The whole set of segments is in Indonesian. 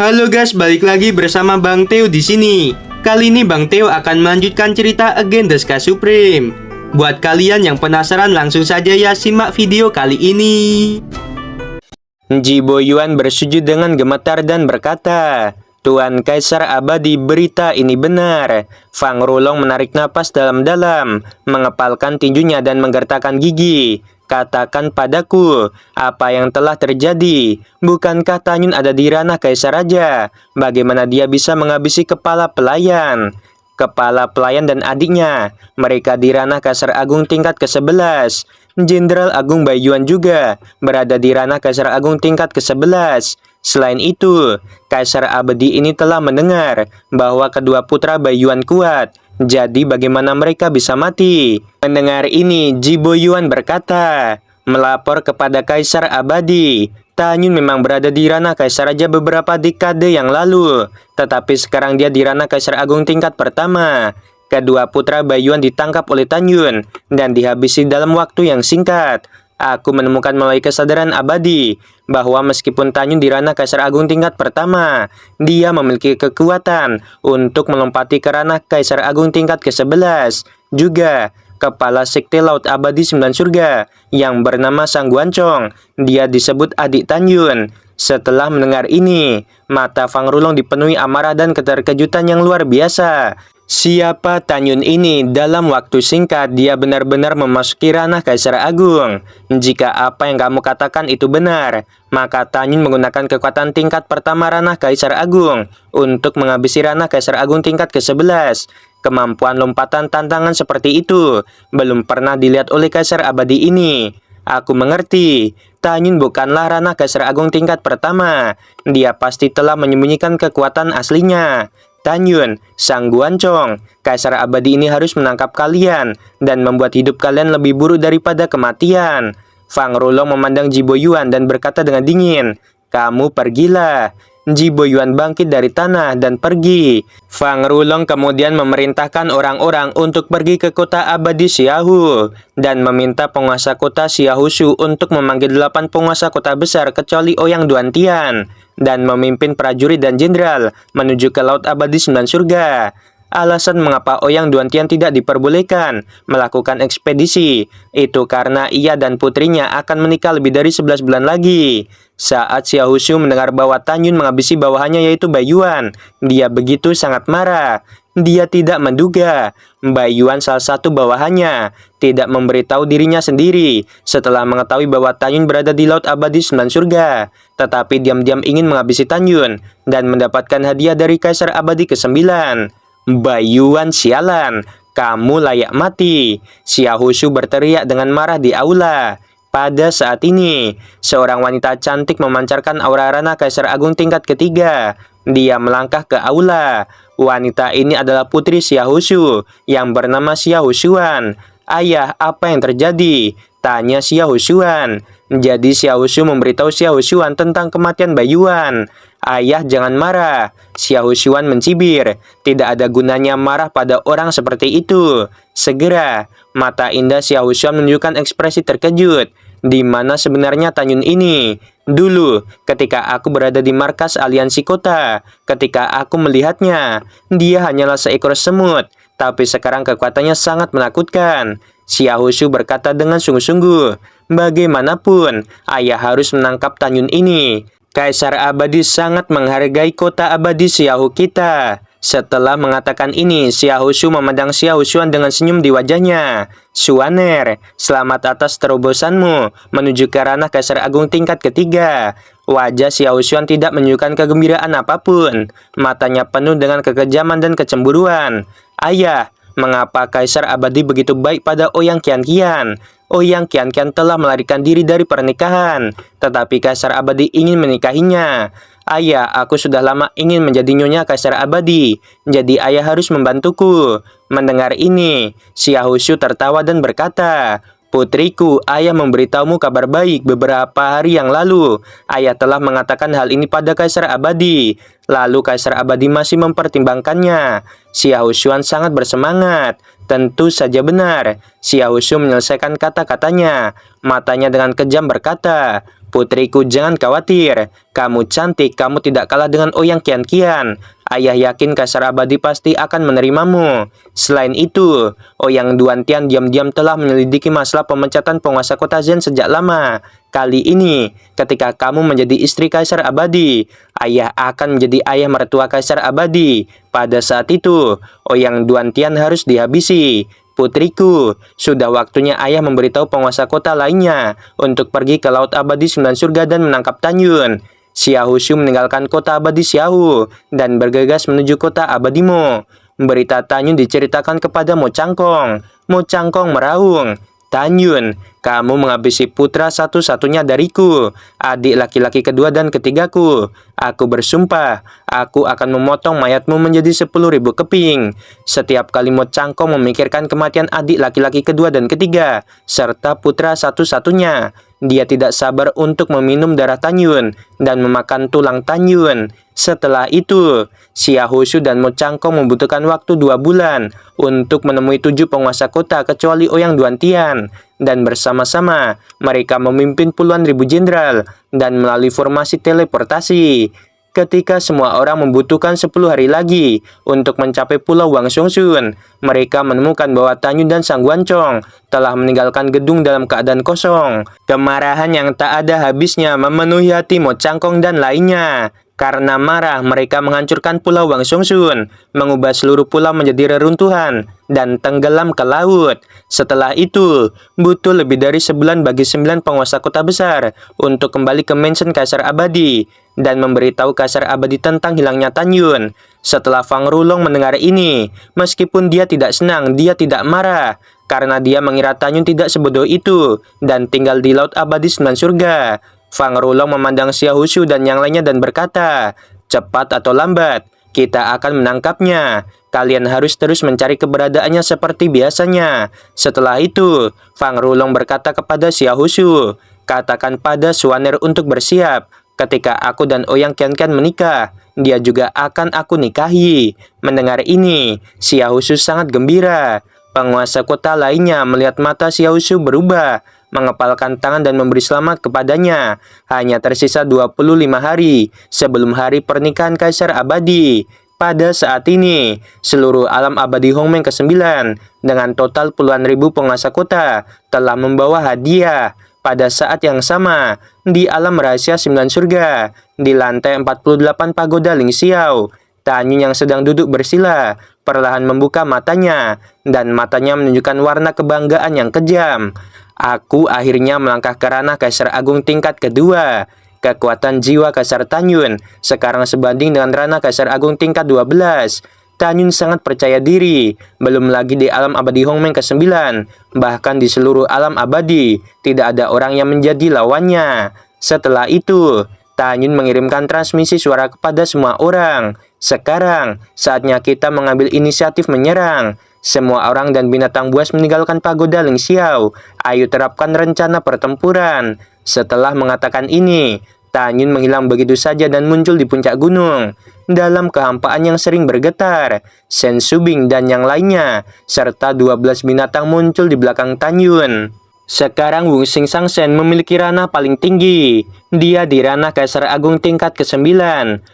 Halo guys, balik lagi bersama Bang Teo di sini. Kali ini Bang Teo akan melanjutkan cerita Again the Sky Supreme. Buat kalian yang penasaran, langsung saja ya simak video kali ini. Ji Boyuan bersujud dengan gemetar dan berkata, "Tuan Kaisar Abadi, berita ini benar." Fang Rulong menarik napas dalam-dalam, mengepalkan tinjunya dan menggertakkan gigi. "Katakan padaku, apa yang telah terjadi? Bukankah Tanyun ada di ranah Kaisar Raja? Bagaimana dia bisa menghabisi kepala pelayan?" Kepala pelayan dan adiknya, mereka di ranah Kaisar Agung tingkat ke-11. Jenderal Agung Baiyuan juga berada di ranah Kaisar Agung tingkat ke-11. Selain itu, Kaisar Abadi ini telah mendengar bahwa kedua putra Baiyuan kuat. Jadi bagaimana mereka bisa mati? Mendengar ini, Ji Boyuan berkata, "Melapor kepada Kaisar Abadi. Tanyun memang berada di ranah Kaisar Raja beberapa dekade yang lalu, tetapi sekarang dia di ranah Kaisar Agung tingkat pertama. Kedua putra Baiyuan ditangkap oleh Tanyun dan dihabisi dalam waktu yang singkat. Aku menemukan melalui kesadaran Abadi bahwa meskipun Tanyun di ranah Kaisar Agung tingkat pertama, dia memiliki kekuatan untuk melompati ke ranah Kaisar Agung tingkat ke-11. Juga, Kepala Sekte Laut Abadi 9 Surga yang bernama Sang Guancong, dia disebut adik Tanyun." Setelah mendengar ini, mata Fang Rulong dipenuhi amarah dan keterkejutan yang luar biasa. Siapa Tanyun ini? Dalam waktu singkat, dia benar-benar memasuki ranah Kaisar Agung. Jika apa yang kamu katakan itu benar, maka Tanyun menggunakan kekuatan tingkat pertama ranah Kaisar Agung untuk menghabisi ranah Kaisar Agung tingkat ke-11. Kemampuan lompatan tantangan seperti itu belum pernah dilihat oleh Kaisar Abadi ini. Aku mengerti, Tanyun bukanlah ranah Kaisar Agung tingkat pertama. Dia pasti telah menyembunyikan kekuatan aslinya. Tanyun, Sang Guancong, Kaisar Abadi ini harus menangkap kalian dan membuat hidup kalian lebih buruk daripada kematian." Fang Rulong memandang Ji Boyuan dan berkata dengan dingin, "Kamu pergilah." Ji Boyuan bangkit dari tanah dan pergi. Fang Rulong kemudian memerintahkan orang-orang untuk pergi ke kota Abadi Xiaohu dan meminta penguasa kota Xiaohushu untuk memanggil 8 penguasa kota besar kecuali Ouyang Duantian dan memimpin prajurit dan jenderal menuju ke Laut Abadi 9 Surga. Alasan mengapa Ouyang Duantian tidak diperbolehkan melakukan ekspedisi itu karena ia dan putrinya akan menikah lebih dari 11 bulan lagi. Saat Xiaohushu mendengar bahwa Tanyun menghabisi bawahannya yaitu Baiyuan, dia begitu sangat marah. Dia tidak menduga Baiyuan, salah satu bawahannya, tidak memberitahu dirinya sendiri setelah mengetahui bahwa Tanyun berada di Laut Abadi 9 Surga, tetapi diam-diam ingin menghabisi Tanyun dan mendapatkan hadiah dari Kaisar Abadi ke-9. "Baiyuan, sialan, kamu layak mati!" Xiaohushu berteriak dengan marah di aula. Pada saat ini, seorang wanita cantik memancarkan aura ranah Kaisar Agung tingkat ketiga. Dia melangkah ke aula. Wanita ini adalah putri Xiaohushu yang bernama Xiaohushuan. "Ayah, apa yang terjadi?" tanya Xiaohushuan. Jadi Xiaohushu memberitahu Xiaohushuan tentang kematian Baiyuan. "Ayah, jangan marah." Xiaohushuan mencibir. Tidak ada gunanya marah pada orang seperti itu. Segera, mata indah Xiaohushuan menunjukkan ekspresi terkejut. Di mana sebenarnya Tanyun ini? Dulu, ketika aku berada di markas aliansi kota, ketika aku melihatnya, dia hanyalah seekor semut. Tapi sekarang kekuatannya sangat menakutkan. Xiaohushu berkata dengan sungguh-sungguh, "Bagaimanapun, ayah harus menangkap Tanyun ini. Kaisar Abadi sangat menghargai kota Abadi Xiaohu kita." Setelah mengatakan ini, Xiaohushu memandang Xiaohushuan dengan senyum di wajahnya. "Suaner, selamat atas terobosanmu menuju ke ranah Kaisar Agung tingkat ketiga." Wajah Xiaohushuan tidak menunjukkan kegembiraan apapun. Matanya penuh dengan kekejaman dan kecemburuan. "Ayah, mengapa Kaisar Abadi begitu baik pada Ouyang Qianqian? Ouyang Qianqian telah melarikan diri dari pernikahan, tetapi Kaisar Abadi ingin menikahinya. Ayah, aku sudah lama ingin menjadi nyonya Kaisar Abadi, jadi ayah harus membantuku." Mendengar ini, Xiaohushu tertawa dan berkata, "Putriku, ayah memberitahumu kabar baik beberapa hari yang lalu. Ayah telah mengatakan hal ini pada Kaisar Abadi. Lalu Kaisar Abadi masih mempertimbangkannya." Xiaohushuan sangat bersemangat. "Tentu saja benar." Xiaohushu menyelesaikan kata-katanya. Matanya dengan kejam berkata, Putriku, jangan khawatir. Kamu cantik, kamu tidak kalah dengan Ouyang Qianqian. Ayah yakin Kaisar Abadi pasti akan menerimamu. Selain itu, Ouyang Duantian diam-diam telah menyelidiki masalah pemecatan penguasa kota Zhen sejak lama. Kali ini, ketika kamu menjadi istri Kaisar Abadi, ayah akan menjadi ayah mertua Kaisar Abadi. Pada saat itu, Ouyang Duantian harus dihabisi. Putriku, sudah waktunya ayah memberitahu penguasa kota lainnya untuk pergi ke Laut Abadi Sembilan Surga dan menangkap Tanyun. Xiahou Shu meninggalkan kota abadi Xiahou dan bergegas menuju kota abadi Mo. Berita Tanyun diceritakan kepada Mo Changkong. Mo Changkong meraung, "Tanyun, kamu menghabisi putra satu-satunya dariku, adik laki-laki kedua dan ketigaku. Aku bersumpah, aku akan memotong mayatmu menjadi 10.000 keping." Setiap kali Mo Changkong memikirkan kematian adik laki-laki kedua dan ketiga, serta putra satu-satunya, dia tidak sabar untuk meminum darah Tanyun dan memakan tulang Tanyun. Setelah itu, Xiahou Shu dan Mo Changkong membutuhkan waktu 2 bulan untuk menemui 7 penguasa kota kecuali Ouyang Duantian. Dan bersama-sama, mereka memimpin puluhan ribu jenderal dan melalui formasi teleportasi. Ketika semua orang membutuhkan 10 hari lagi untuk mencapai Pulau Wang Songsun, mereka menemukan bahwa Tanyun dan Sang Guancong telah meninggalkan gedung dalam keadaan kosong. Kemarahan yang tak ada habisnya memenuhi hati Mo Changkong dan lainnya. Karena marah, mereka menghancurkan Pulau Wang Songsun, mengubah seluruh pulau menjadi reruntuhan, dan tenggelam ke laut. Setelah itu, butuh lebih dari sebulan bagi 9 penguasa kota besar untuk kembali ke mansion Kaisar Abadi dan memberitahu Kaisar Abadi tentang hilangnya Tanyun. Setelah Fang Rulong mendengar ini, meskipun dia tidak senang, dia tidak marah, karena dia mengira Tanyun tidak sebodoh itu dan tinggal di Laut Abadi Sembilan Surga. Fang Rulong memandang Xiahou Shu dan yang lainnya dan berkata, "Cepat atau lambat, kita akan menangkapnya. Kalian harus terus mencari keberadaannya seperti biasanya." Setelah itu, Fang Rulong berkata kepada Xiahou Shu, "Katakan pada Suaner untuk bersiap. Ketika aku dan Ouyang Qianqian menikah, dia juga akan aku nikahi." Mendengar ini, Xiahou Shu sangat gembira. Penguasa kota lainnya melihat mata Xiahou Shu berubah, mengepalkan tangan dan memberi selamat kepadanya. Hanya tersisa 25 hari sebelum hari pernikahan Kaisar Abadi. Pada saat ini, seluruh alam abadi Hongmeng ke-9 dengan total puluhan ribu penguasa kota telah membawa hadiah. Pada saat yang sama, di alam rahasia 9 surga, di lantai 48 pagoda Ling Xiao, Tanyun yang sedang duduk bersila perlahan membuka matanya, dan matanya menunjukkan warna kebanggaan yang kejam. "Aku akhirnya melangkah ke ranah Kaisar Agung tingkat kedua. Kekuatan jiwa Kaisar Tanyun sekarang sebanding dengan ranah Kaisar Agung tingkat 12. Tanyun sangat percaya diri, belum lagi di alam abadi Hongmeng ke-9, bahkan di seluruh alam abadi, tidak ada orang yang menjadi lawannya." Setelah itu, Tanyun mengirimkan transmisi suara kepada semua orang. "Sekarang, saatnya kita mengambil inisiatif menyerang. Semua orang dan binatang buas meninggalkan pagoda Ling Xiao. Ayo terapkan rencana pertempuran." Setelah mengatakan ini, Tanyun menghilang begitu saja dan muncul di puncak gunung. Dalam kehampaan yang sering bergetar, Shen Subing dan yang lainnya, serta 12 binatang muncul di belakang Tanyun. Sekarang Wu Xing Sangsen memiliki ranah paling tinggi. Dia di ranah Kaisar Agung tingkat ke-9,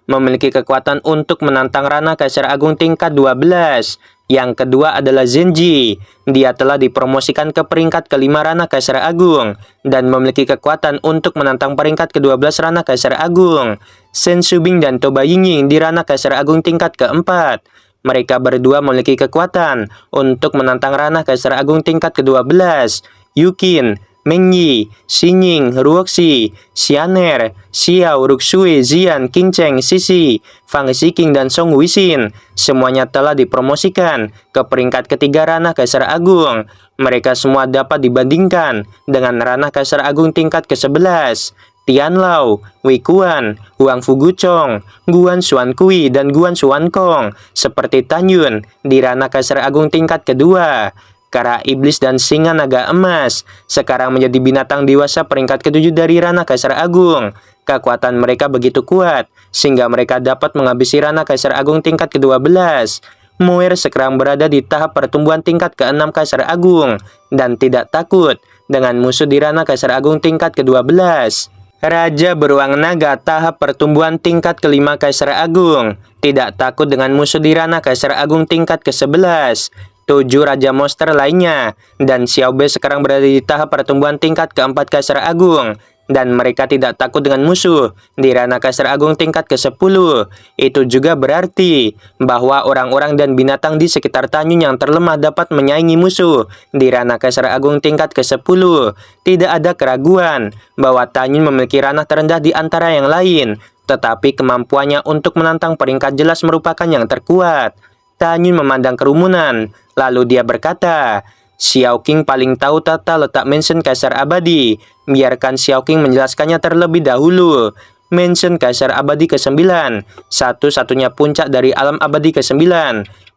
memiliki kekuatan untuk menantang ranah Kaisar Agung tingkat 12. Yang kedua adalah Zenji. Dia telah dipromosikan ke peringkat ke-5 ranah Kaisar Agung dan memiliki kekuatan untuk menantang peringkat ke-12 ranah Kaisar Agung. Shen Subing dan Toba Yingying di ranah Kaisar Agung tingkat ke-4. Mereka berdua memiliki kekuatan untuk menantang ranah Kaisar Agung tingkat ke-12. Yukin, Mengyi, Xingning, Ruoxi, Xianer, Xiao, Ruxui, Zian, Qingcheng, Sisi, Fang Xiqing, dan Song Wuxin semuanya telah dipromosikan ke peringkat ketiga ranah Kaisar Agung. Mereka semua dapat dibandingkan dengan ranah Kaisar Agung tingkat ke-11. Tian Lao, Wei Kuan, Huang Fuguchong, Guan Xuankui, dan Guan Xuankong seperti Tanyun di ranah Kaisar Agung tingkat kedua. Kara iblis dan singa naga emas sekarang menjadi binatang dewasa peringkat ke-7 dari ranah Kaisar Agung. Kekuatan mereka begitu kuat sehingga mereka dapat menghabisi ranah Kaisar Agung tingkat ke-12. Moer sekarang berada di tahap pertumbuhan tingkat ke-6 Kaisar Agung dan tidak takut dengan musuh di ranah Kaisar Agung tingkat ke-12. Raja Beruang Naga tahap pertumbuhan tingkat kelima Kaisar Agung. Tidak takut dengan musuh di ranah Kaisar Agung tingkat ke-11. 7 Raja Monster lainnya. Dan Xiao Bei sekarang berada di tahap pertumbuhan tingkat keempat Kaisar Agung. Dan mereka tidak takut dengan musuh di ranah Kaisar Agung tingkat ke-10. Itu juga berarti bahwa orang-orang dan binatang di sekitar Tanyun yang terlemah dapat menyaingi musuh di ranah Kaisar Agung tingkat ke-10. Tidak ada keraguan bahwa Tanyun memiliki ranah terendah di antara yang lain, tetapi kemampuannya untuk menantang peringkat jelas merupakan yang terkuat. Tanyun memandang kerumunan, lalu dia berkata, Xiao King paling tahu tata letak mansion Kaisar Abadi. Biarkan Xiao King menjelaskannya terlebih dahulu. Mansion Kaisar Abadi ke-9, satu-satunya puncak dari alam abadi ke-9.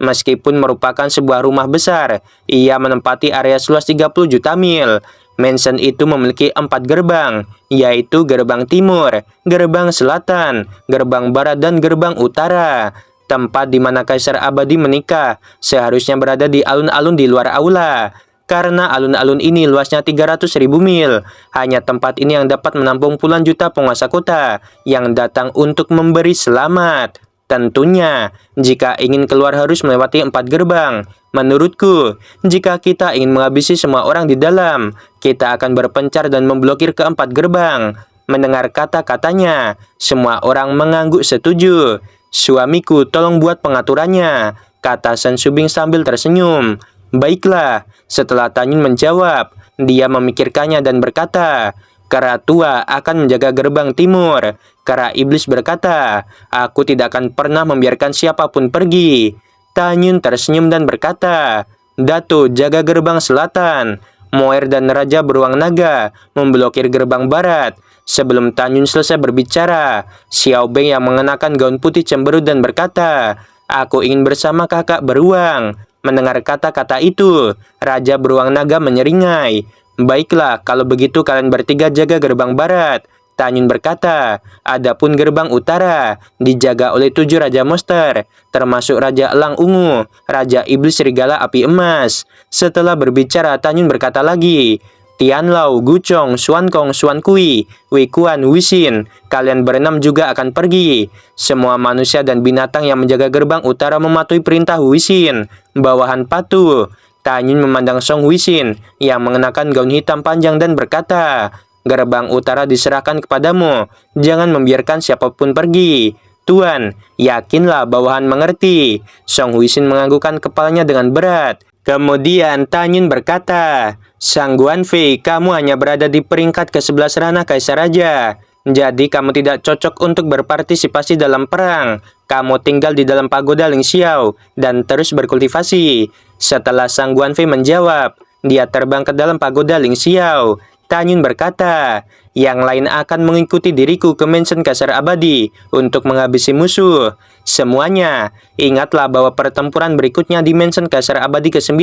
Meskipun merupakan sebuah rumah besar, ia menempati area seluas 30 juta mil. Mansion itu memiliki 4 gerbang, yaitu gerbang timur, gerbang selatan, gerbang barat, dan gerbang utara. Tempat di mana Kaisar Abadi menikah seharusnya berada di alun-alun di luar aula. Karena alun-alun ini luasnya 300.000 mil, hanya tempat ini yang dapat menampung puluhan juta penguasa kota yang datang untuk memberi selamat. Tentunya, jika ingin keluar harus melewati 4 gerbang. Menurutku, jika kita ingin menghabisi semua orang di dalam, kita akan berpencar dan memblokir ke-4 gerbang. Mendengar kata-katanya, semua orang mengangguk setuju. Suamiku, tolong buat pengaturannya, kata Shen Shubing sambil tersenyum. Baiklah, setelah Tanyun menjawab, dia memikirkannya dan berkata, Kera tua akan menjaga gerbang timur. Kera iblis berkata, aku tidak akan pernah membiarkan siapapun pergi. Tanyun tersenyum dan berkata, Dato, jaga gerbang selatan. Moer dan Raja Beruang Naga memblokir gerbang barat. Sebelum Tanyun selesai berbicara, Xiao Bei yang mengenakan gaun putih cemberut dan berkata, aku ingin bersama kakak beruang. Mendengar kata-kata itu, Raja Beruang Naga menyeringai. Baiklah, kalau begitu kalian bertiga jaga gerbang barat. Tanyun berkata, adapun gerbang utara dijaga oleh 7 Raja Monster, termasuk Raja Elang Ungu, Raja Iblis Serigala Api Emas. Setelah berbicara, Tanyun berkata lagi, Tianlao, Guchong, Xuankong, Xuankui, Wei-Kuan, Wishin, kalian berenam juga akan pergi. Semua manusia dan binatang yang menjaga gerbang utara mematuhi perintah Wishin. Bawahan patuh. Tanyun memandang Song Wishin yang mengenakan gaun hitam panjang dan berkata, gerbang utara diserahkan kepadamu. Jangan membiarkan siapapun pergi. Tuan, yakinlah bawahan mengerti. Song Wishin menganggukkan kepalanya dengan berat. Kemudian Tanyun berkata, Sang Guanfei, kamu hanya berada di peringkat ke-11 ranah Kaisar Raja. Jadi kamu tidak cocok untuk berpartisipasi dalam perang. Kamu tinggal di dalam pagoda Ling Xiao dan terus berkultivasi. Setelah Sang Guanfei menjawab, dia terbang ke dalam pagoda Ling Xiao. Tanyun berkata, yang lain akan mengikuti diriku ke mansion Kaisar Abadi untuk menghabisi musuh. Semuanya, ingatlah bahwa pertempuran berikutnya di mansion Kaisar Abadi ke-9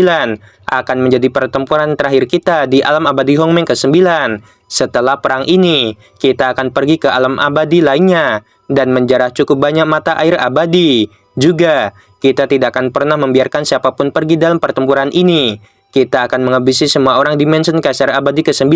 akan menjadi pertempuran terakhir kita di alam abadi Hongmeng ke-9. Setelah perang ini, kita akan pergi ke alam abadi lainnya dan menjarah cukup banyak mata air abadi. Juga, kita tidak akan pernah membiarkan siapapun pergi dalam pertempuran ini. Kita akan menghabisi semua orang di mansion Kaisar Abadi ke-9.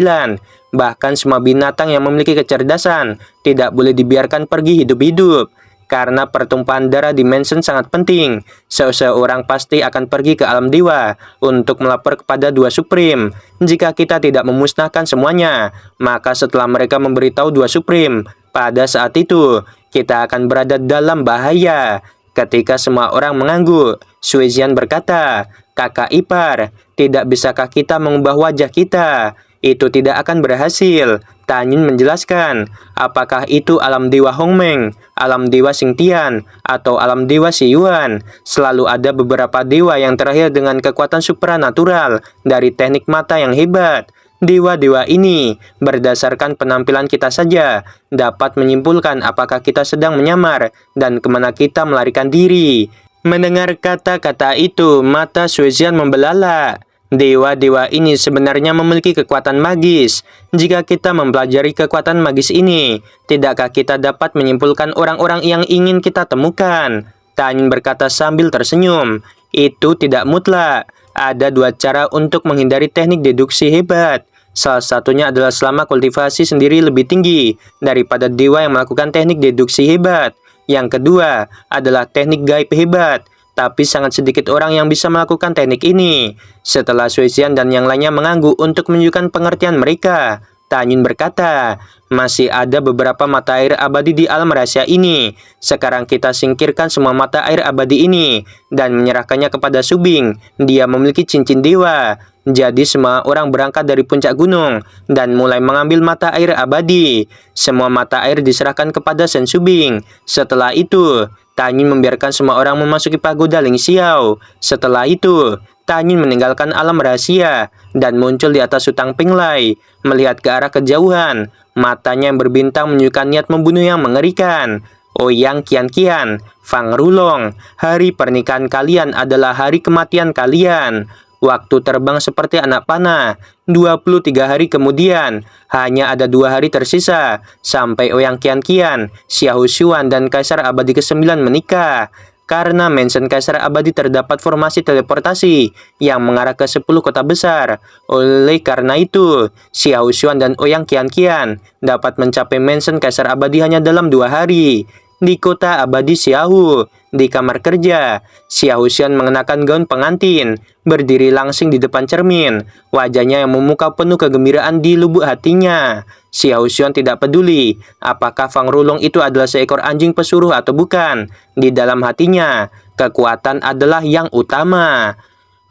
Bahkan semua binatang yang memiliki kecerdasan tidak boleh dibiarkan pergi hidup-hidup. Karena pertumpahan darah di mansion sangat penting. Seseorang pasti akan pergi ke alam dewa untuk melapor kepada Dua Supreme. Jika kita tidak memusnahkan semuanya, maka setelah mereka memberitahu Dua Supreme, pada saat itu kita akan berada dalam bahaya. Ketika semua orang mengangguk, Sui Jian berkata, kakak ipar, tidak bisakah kita mengubah wajah kita? Itu tidak akan berhasil. Tanyun menjelaskan, apakah itu alam dewa Hongmeng, alam dewa Xingtian, atau alam dewa Xiyuan? Selalu ada beberapa dewa yang terlahir dengan kekuatan supranatural dari teknik mata yang hebat. Dewa-dewa ini, berdasarkan penampilan kita saja, dapat menyimpulkan apakah kita sedang menyamar dan kemana kita melarikan diri. Mendengar kata-kata itu, mata Sui Jian membelalak. Dewa-dewa ini sebenarnya memiliki kekuatan magis. Jika kita mempelajari kekuatan magis ini, tidakkah kita dapat menyimpulkan orang-orang yang ingin kita temukan? Tanyun berkata sambil tersenyum. Itu tidak mutlak. Ada 2 cara untuk menghindari teknik deduksi hebat. Salah satunya adalah selama kultivasi sendiri lebih tinggi daripada dewa yang melakukan teknik deduksi hebat. Yang kedua adalah teknik gaib hebat, tapi sangat sedikit orang yang bisa melakukan teknik ini. Setelah Suesian dan yang lainnya mengangguk untuk menunjukkan pengertian mereka, Tanyun berkata, masih ada beberapa mata air abadi di alam rahasia ini. Sekarang kita singkirkan semua mata air abadi ini dan menyerahkannya kepada Subing. Dia memiliki cincin dewa. Jadi semua orang berangkat dari puncak gunung dan mulai mengambil mata air abadi. Semua mata air diserahkan kepada Sen Subing. Setelah itu, Tanyun membiarkan semua orang memasuki pagoda Ling Xiao. Setelah itu, Tanyun meninggalkan alam rahasia dan muncul di atas Hutang Penglai, melihat ke arah kejauhan. Matanya yang berbintang menunjukkan niat membunuh yang mengerikan. Ouyang Qianqian, Fang Rulong, hari pernikahan kalian adalah hari kematian kalian. Waktu terbang seperti anak panah. 23 hari kemudian, hanya ada 2 hari tersisa sampai Ouyang Qianqian, Xiahou Xuan, dan Kaisar Abadi ke-9 menikah. Karena mansion Kaisar Abadi terdapat formasi teleportasi yang mengarah ke 10 kota besar. Oleh karena itu, Xiahou Xuan dan Ouyang Qianqian dapat mencapai mansion Kaisar Abadi hanya dalam 2 hari. Di kota abadi Xiahou, di kamar kerja, Xiahou Xuan mengenakan gaun pengantin, berdiri langsing di depan cermin. Wajahnya yang memukau penuh kegembiraan di lubuk hatinya. Xiahou Xuan tidak peduli apakah Fang Rulong itu adalah seekor anjing pesuruh atau bukan. Di dalam hatinya, kekuatan adalah yang utama.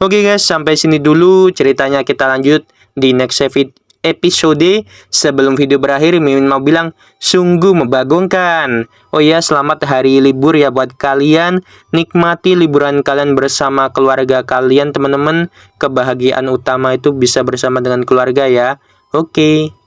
Oke guys, sampai sini dulu ceritanya, kita lanjut di next episode. Sebelum video berakhir, Mimin mau bilang sungguh membagongkan. Oh ya, selamat hari libur ya buat kalian. Nikmati liburan kalian bersama keluarga kalian, teman-teman. Kebahagiaan utama itu bisa bersama dengan keluarga ya. Oke.